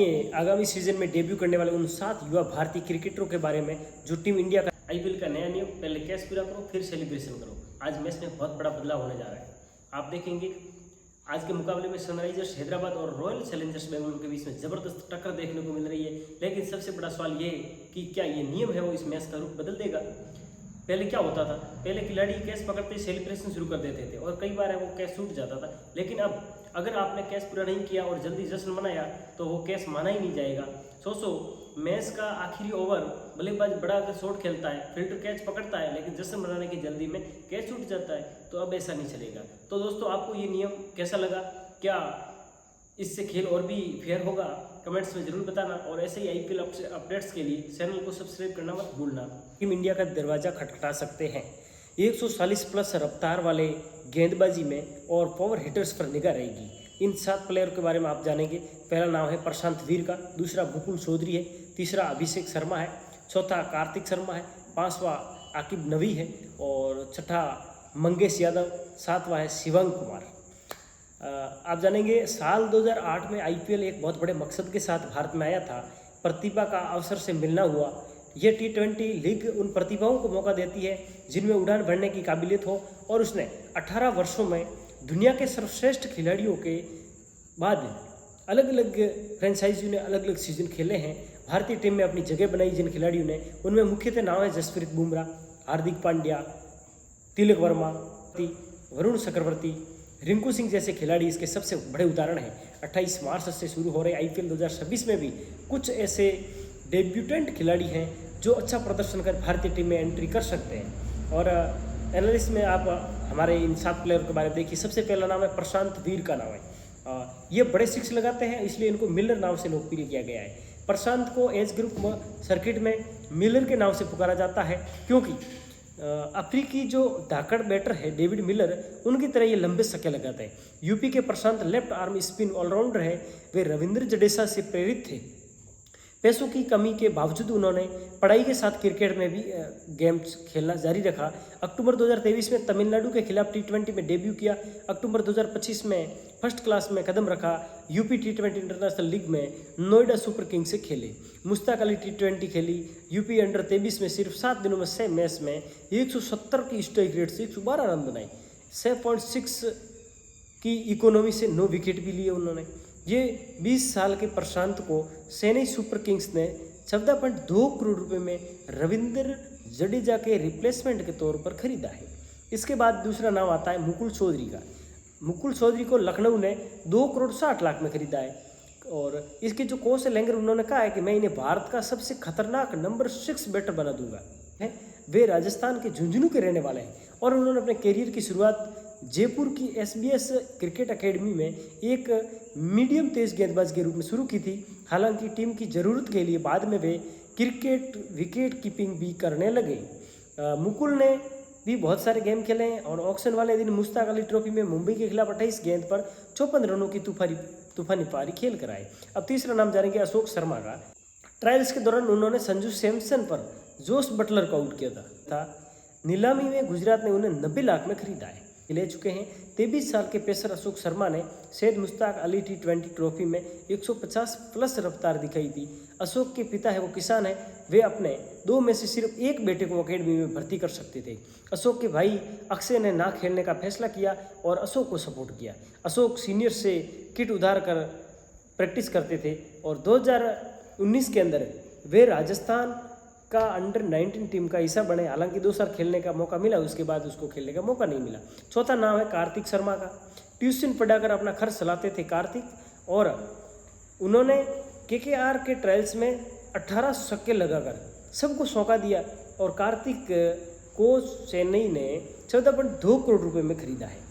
ये आगामी सीजन में डेब्यू करने वाले उन 7 युवा भारतीय क्रिकेटरों के बारे में जो टीम इंडिया का आईपीएल का नया नियम, पहले कैच पूरा करो फिर सेलिब्रेशन करो। आज मैच में बहुत बड़ा बदलाव होने जा रहा है। आप देखेंगे आज के मुकाबले में सनराइजर्स हैदराबाद और रॉयल चैलेंजर्स बेंगलुरु के बीच में जबरदस्त टक्कर देखने को मिल रही है। लेकिन सबसे बड़ा सवाल ये है कि क्या ये नियम है वो इस मैच का रुख बदल देगा। पहले क्या होता था, पहले खिलाड़ी कैच पकड़ते ही सेलिब्रेशन शुरू कर देते थे और कई बार वो कैच छूट जाता था। लेकिन अब अगर आपने कैच पूरा नहीं किया और जल्दी जश्न मनाया तो वो कैच माना ही नहीं जाएगा। सोचो, मैच का आखिरी ओवर बल्लेबाज बड़ा शॉट खेलता है, फील्डर कैच पकड़ता है, लेकिन जश्न मनाने की जल्दी में कैच छूट जाता है, तो अब ऐसा नहीं चलेगा। तो दोस्तों, आपको ये नियम कैसा लगा? क्या इससे खेल और भी फेयर होगा? कमेंट्स में जरूर बताना। और ऐसे ही आईपीएल अपडेट्स के लिए चैनल को सब्सक्राइब करना मत भूलना। टीम इंडिया का दरवाजा खटखटा सकते हैं। 140 प्लस रफ्तार वाले गेंदबाजी में और पावर हिटर्स पर निगाह रहेगी। इन 7 प्लेयर के बारे में आप जानेंगे। पहला नाम है प्रशांत वीर का, दूसरा मुकुल चौधरी है, तीसरा अभिषेक शर्मा है, चौथा कार्तिक शर्मा है, पांचवा आकिब नवी है और छठा मंगेश यादव, सातवां है शिवंग कुमार। आप जानेंगे साल 2008 में आईपीएल एक बहुत बड़े मकसद के साथ भारत में आया था। प्रतिभा का अवसर से मिलना हुआ। यह T20 लीग उन प्रतिभाओं को मौका देती है जिनमें उड़ान भरने की काबिलियत हो, और उसने 18 वर्षों में दुनिया के सर्वश्रेष्ठ खिलाड़ियों के बाद अलग अलग फ्रेंचाइजियों ने अलग अलग सीजन खेले हैं। भारतीय टीम में अपनी जगह बनाई जिन खिलाड़ियों ने, उनमें मुख्यतः नाम है जसप्रीत बुमराह, हार्दिक पांड्या, तिलक वर्मा, वरुण चक्रवर्ती, रिंकू सिंह जैसे खिलाड़ी इसके सबसे बड़े उदाहरण हैं। 28 मार्च से शुरू हो रहे आईपीएल 2026 में भी कुछ ऐसे डेब्यूटेंट खिलाड़ी हैं जो अच्छा प्रदर्शन कर भारतीय टीम में एंट्री कर सकते हैं। और एनालिस्ट में आप हमारे इन 7 प्लेयर के बारे में देखिए। सबसे पहला नाम है प्रशांत वीर का नाम है। ये बड़े सिक्स लगाते हैं, इसलिए इनको मिलर नाम से लोकप्रिय किया गया है। प्रशांत को एज ग्रुप सर्किट में मिलर के नाम से पुकारा जाता है क्योंकि अफ्रीकी जो धाकड़ बैटर है डेविड मिलर, उनकी तरह ये लंबे छक्के लगाते हैं। यूपी के प्रशांत लेफ्ट आर्म स्पिन ऑलराउंडर है। वे रविंद्र जडेजा से प्रेरित थे। पैसों की कमी के बावजूद उन्होंने पढ़ाई के साथ क्रिकेट में भी गेम्स खेलना जारी रखा। अक्टूबर 2023 में तमिलनाडु के खिलाफ T20 में डेब्यू किया। अक्टूबर 2025 में फर्स्ट क्लास में कदम रखा। यूपी T20 इंटरनेशनल लीग में नोएडा सुपर किंग्स से खेले। मुश्ताक अली T20 खेली। यूपी अंडर 23 में सिर्फ 7 दिनों में 6 मैच में 170 की स्ट्राइक रेट से 112 रन बनाए। 6.6 की इकोनॉमी से 9 विकेट भी लिए उन्होंने। ये 20 साल के प्रशांत को चेन्नई सुपर किंग्स ने 14.2 करोड़ रुपए में रविंद्र जडेजा के रिप्लेसमेंट के तौर पर खरीदा है। इसके बाद दूसरा नाम आता है मुकुल चौधरी का। मुकुल चौधरी को लखनऊ ने 2 करोड़ 60 लाख में खरीदा है। और इसके जो कोच लेंगर, उन्होंने कहा है कि मैं इन्हें भारत का सबसे खतरनाक नंबर 6 बैटर बना दूंगा। वे राजस्थान के झुंझुनू के रहने वाले हैं और उन्होंने अपने करियर की शुरुआत जयपुर की SBS क्रिकेट एकेडमी में एक मीडियम तेज गेंदबाज के रूप में शुरू की थी। हालांकि टीम की ज़रूरत के लिए बाद में वे क्रिकेट विकेट कीपिंग भी करने लगे। मुकुल ने भी बहुत सारे गेम खेले हैं और ऑक्शन वाले दिन मुश्ताक अली ट्रॉफी में मुंबई के खिलाफ 28 गेंद पर 54 रनों की तूफानी पारी खेल कर आए। अब तीसरा नाम जानेंगे अशोक शर्मा का। ट्रायल्स के दौरान उन्होंने संजू सैमसन पर जोस बटलर को आउट किया था। नीलामी में गुजरात ने उन्हें 90 लाख में खरीदा है। ले चुके हैं। 23 साल के पेसर अशोक शर्मा ने सैयद मुश्ताक अली T20 ट्रॉफी में 150 प्लस रफ्तार दिखाई थी। अशोक के पिता है वो किसान है। वे अपने 2 में से सिर्फ एक बेटे को अकेडमी में भर्ती कर सकते थे। अशोक के भाई अक्षय ने ना खेलने का फैसला किया और अशोक को सपोर्ट किया। अशोक सीनियर से किट उधार कर प्रैक्टिस करते थे और 2019 के अंदर वे राजस्थान का अंडर 19 टीम का हिस्सा बने। हालांकि 2 साल खेलने का मौका मिला, उसके बाद उसको खेलने का मौका नहीं मिला। चौथा नाम है कार्तिक शर्मा का। ट्यूशन पढ़ाकर अपना खर्च चलाते थे कार्तिक, और उन्होंने KKR के ट्रायल्स में 18 छक्के लगाकर सबको सौंका दिया और कार्तिक को चेन्नई ने 14.2 करोड़ रुपए में खरीदा है।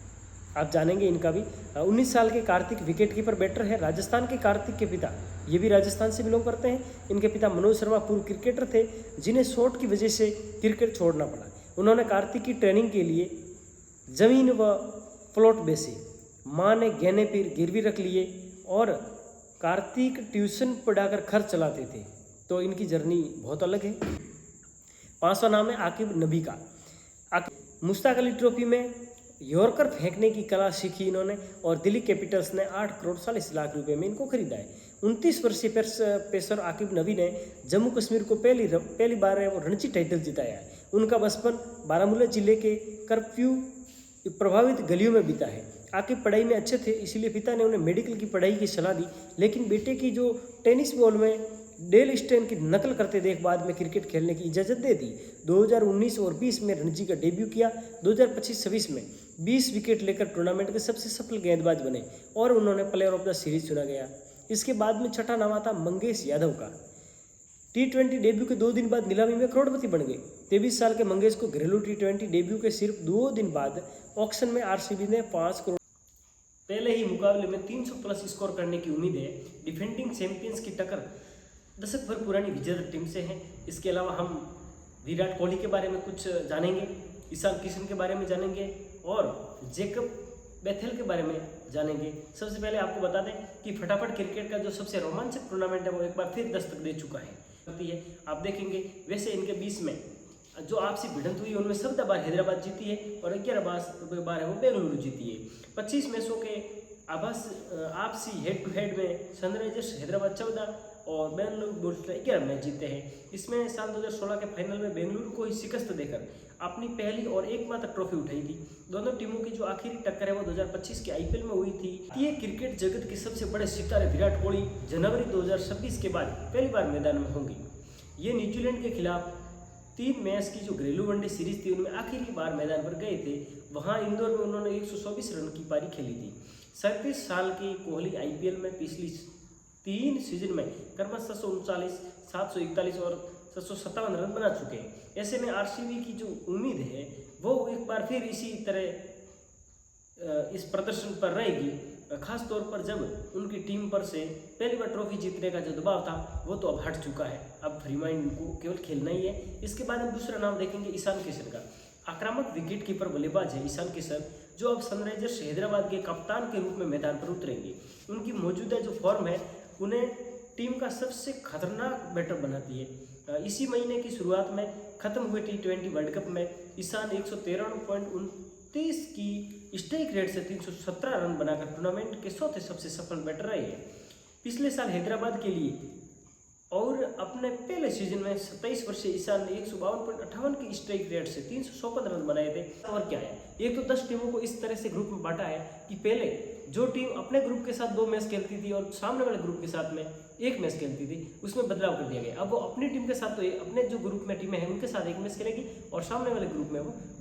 आप जानेंगे इनका भी। 19 साल के कार्तिक विकेटकीपर बैटर है। राजस्थान के कार्तिक के पिता, ये भी राजस्थान से बिलोंग करते हैं। इनके पिता मनोज शर्मा पूर्व क्रिकेटर थे जिन्हें शॉट की वजह से क्रिकेट छोड़ना पड़ा। उन्होंने कार्तिक की ट्रेनिंग के लिए जमीन व प्लॉट बेचे। माँ ने गहने फिर गिरवी रख लिए और कार्तिक ट्यूशन पढ़ाकर खर्च चलाते थे। तो इनकी जर्नी बहुत अलग है। 5वां नाम है आकिब नबी का। मुश्ताक अली ट्रॉफी में यॉर्कर फेंकने की कला सीखी इन्होंने और दिल्ली कैपिटल्स ने 8 करोड़ 40 लाख रुपए में इनको खरीदा है। 29 वर्षीय पेसर आकिब नबी ने जम्मू कश्मीर को पहली बार वो रणजी टाइटल जिताया है। उनका बचपन बारामूला जिले के कर्फ्यू प्रभावित गलियों में बीता है। आकिब पढ़ाई में अच्छे थे, इसीलिए पिता ने उन्हें मेडिकल की पढ़ाई की सलाह दी, लेकिन बेटे की जो टेनिस बॉल में डेल स्टेन की नकल करते देख बाद में क्रिकेट खेलने की इजाज़त दे दी। 2019 और 20 में रणजी का डेब्यू किया। 2025-26 में 20 विकेट लेकर टूर्नामेंट के सबसे सफल गेंदबाज बने और उन्होंने प्लेयर ऑफ द सीरीज चुना गया। इसके बाद में छठा नाम आता मंगेश यादव का। T20 डेब्यू के 2 दिन बाद नीलामी में करोड़पति बन गए। 23 साल के मंगेश को घरेलू T20 डेब्यू के सिर्फ 2 दिन बाद ऑक्शन में आरसीबी ने 5 करोड़ पहले ही मुकाबले में 300 प्लस स्कोर करने की उम्मीद है। डिफेंडिंग चैंपियंस की टक्कर दशक भर पुरानी विजेता टीम से है। इसके अलावा हम विराट कोहली के बारे में कुछ जानेंगे, ईशान किशन के बारे में जानेंगे और जेकब बेथेल के बारे में जानेंगे। सबसे पहले आपको बता दें कि फटाफट क्रिकेट का जो सबसे रोमांचक टूर्नामेंट है वो एक बार फिर दस्तक दे चुका है। आप देखेंगे वैसे इनके बीच में जो आपसी भिड़ंत हुई उनमें 17 बार हैदराबाद जीती है और 11 बार है वो बेंगलुरु जीती है। 25 मैचों के आपसी हेड टू हेड में सनराइजर्स हैदराबाद 14 और बेंगलुरु बुल्स 11 मैच जीते हैं। इसमें साल 2016 के फाइनल में बेंगलुरु को ही शिकस्त देकर अपनी पहली और एकमात्र ट्रॉफी उठाई थी। दोनों टीमों की जो आखिरी टक्कर है वो 2025 के आईपीएल में हुई थी। ये क्रिकेट जगत के सबसे बड़े सितारे विराट कोहली जनवरी 2026 के बाद पहली बार मैदान में होंगे। ये न्यूजीलैंड के खिलाफ 3 मैच की जो घरेलू वनडे सीरीज थी उनमें आखिरी बार मैदान पर गए थे। वहां इंदौर में उन्होंने 124 रन की पारी खेली थी। 37 साल की कोहली आईपीएल में पिछली 3 सीजन में क्रमशः 739, 741 और 757 रन बना चुके हैं। ऐसे में आरसीबी की जो उम्मीद है वो एक बार फिर इसी तरह इस प्रदर्शन पर रहेगी, खास तौर पर जब उनकी टीम पर से पहली बार ट्रॉफी जीतने का जो दबाव था वो तो अब हट चुका है। अब फ्री माइंड को केवल खेलना ही है। इसके बाद हम दूसरा नाम देखेंगे ईशान किशन का। आक्रामक विकेट कीपर बल्लेबाज है ईशान किशन, जो अब सनराइजर्स हैदराबाद के कप्तान के रूप में मैदान पर उतरेंगे। उनकी मौजूदा जो फॉर्म है उन्हें टीम का सबसे खतरनाक बैटर बनाती है। इसी महीने की शुरुआत में खत्म हुए T20 वर्ल्ड कप में ईशान 113.29 की स्ट्राइक रेट से 317 रन बनाकर टूर्नामेंट के चौथे सबसे सफल बैटर रहे हैं। पिछले साल हैदराबाद के लिए और अपने पहले सीजन में 27 वर्षीय ईशान ने 152.58 की स्ट्राइक रेट से 354 रन बनाए थे। और क्या है, एक तो 10 टीमों को इस तरह से ग्रुप में बांटा है कि पहले जो टीम अपने ग्रुप के साथ 2 मैच खेलती थी और सामने वाले ग्रुप के साथ में 1 मैच खेलती थी, उसमें बदलाव कर दिया गया। अब वो अपनी टीम के साथ तो अपने जो ग्रुप में टीमें हैं उनके साथ 1 मैच खेलेगी और सामने वाले ग्रुप में वो